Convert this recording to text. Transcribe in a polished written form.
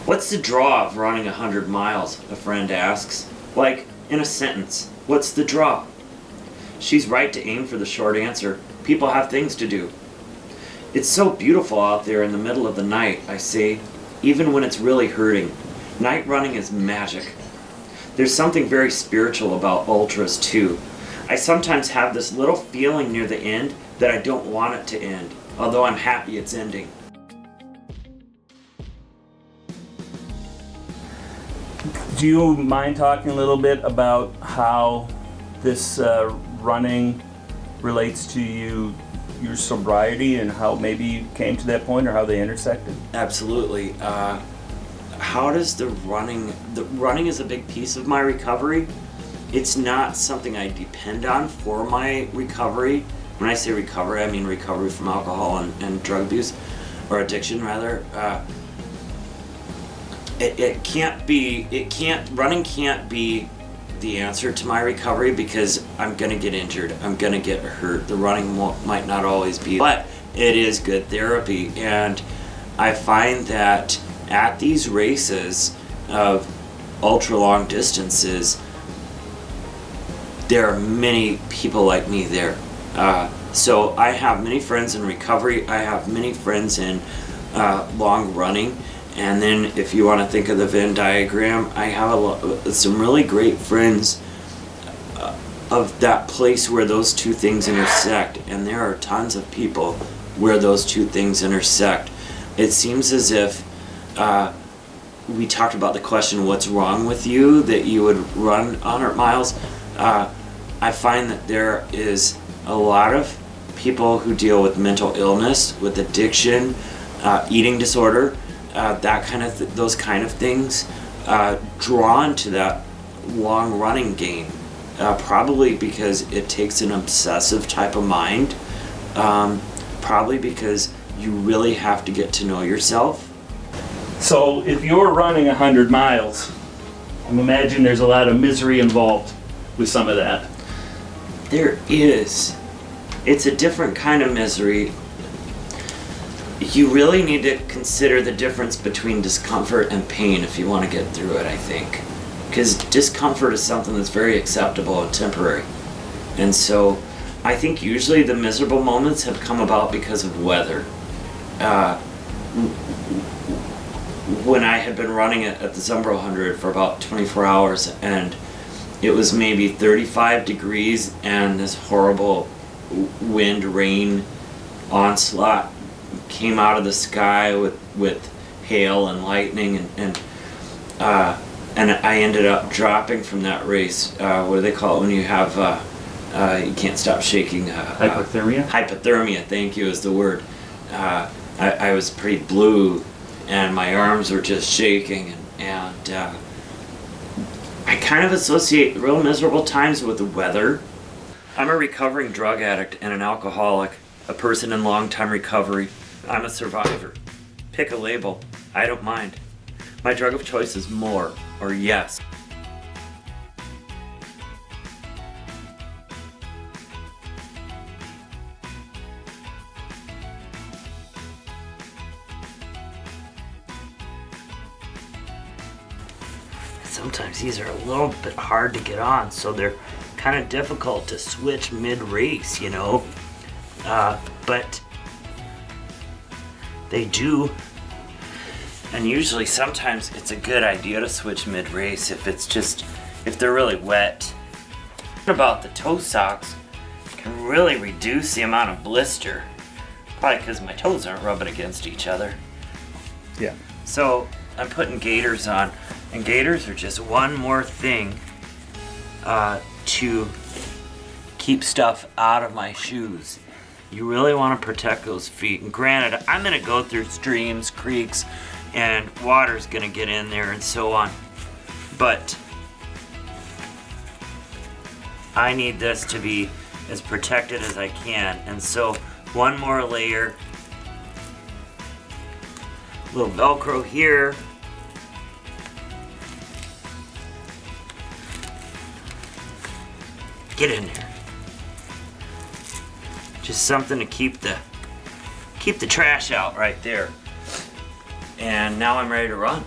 What's the draw of running 100 miles, a friend asks. Like, in a sentence, what's the draw? She's right to aim for the short answer. People have things to do. It's so beautiful out there in the middle of the night, I say, even when it's really hurting. Night running is magic. There's something very spiritual about ultras too. I sometimes have this little feeling near the end that I don't want it to end, although I'm happy it's ending. Do you mind talking a little bit about how this running relates to your sobriety and how maybe you came to that point or how they intersected? Absolutely. How does the running is a big piece of my recovery. It's not something I depend on for my recovery. When I say recovery, I mean recovery from alcohol and drug abuse, or addiction rather. Running can't be the answer to my recovery because I'm gonna get injured, I'm gonna get hurt. The running might not always be, but it is good therapy. And I find that at these races of ultra long distances, there are many people like me there. So I have many friends in recovery, I have many friends in long running. And then if you want to think of the Venn diagram, I have some really great friends of that place where those two things intersect. And there are tons of people where those two things intersect. It seems as if we talked about the question, what's wrong with you, that you would run 100 miles. I find that there is a lot of people who deal with mental illness, with addiction, eating disorder, those kind of things, drawn to that long running game, probably because it takes an obsessive type of mind, probably because you really have to get to know yourself. So if you're running 100 miles, I imagine there's a lot of misery involved with some of that. There is. It's a different kind of misery. You really need to consider the difference between discomfort and pain if you want to get through it, I think. Because discomfort is something that's very acceptable and temporary. And so I think usually the miserable moments have come about because of weather. When I had been running at the Zumbro 100 for about 24 hours and it was maybe 35 degrees and this horrible wind, rain onslaught came out of the sky with hail and lightning and I ended up dropping from that race. What do they call it when you have you can't stop shaking? Hypothermia? Hypothermia, thank you, is the word. I was pretty blue and my arms were just shaking and I kind of associate real miserable times with the weather. I'm a recovering drug addict and an alcoholic, a person in long-time recovery. I'm a survivor. Pick a label. I don't mind. My drug of choice is more or yes. Sometimes these are a little bit hard to get on, so they're kind of difficult to switch mid-race, you know. But they do, and usually sometimes it's a good idea to switch mid-race if they're really wet. What about the toe socks can really reduce the amount of blister, probably because my toes aren't rubbing against each other. Yeah. So I'm putting gaiters on, and gaiters are just one more thing to keep stuff out of my shoes. You really want to protect those feet. And granted, I'm going to go through streams, creeks, and water's going to get in there and so on. But I need this to be as protected as I can. And so one more layer. A little Velcro here. Get in there. Just something to keep the trash out right there. And now I'm ready to run.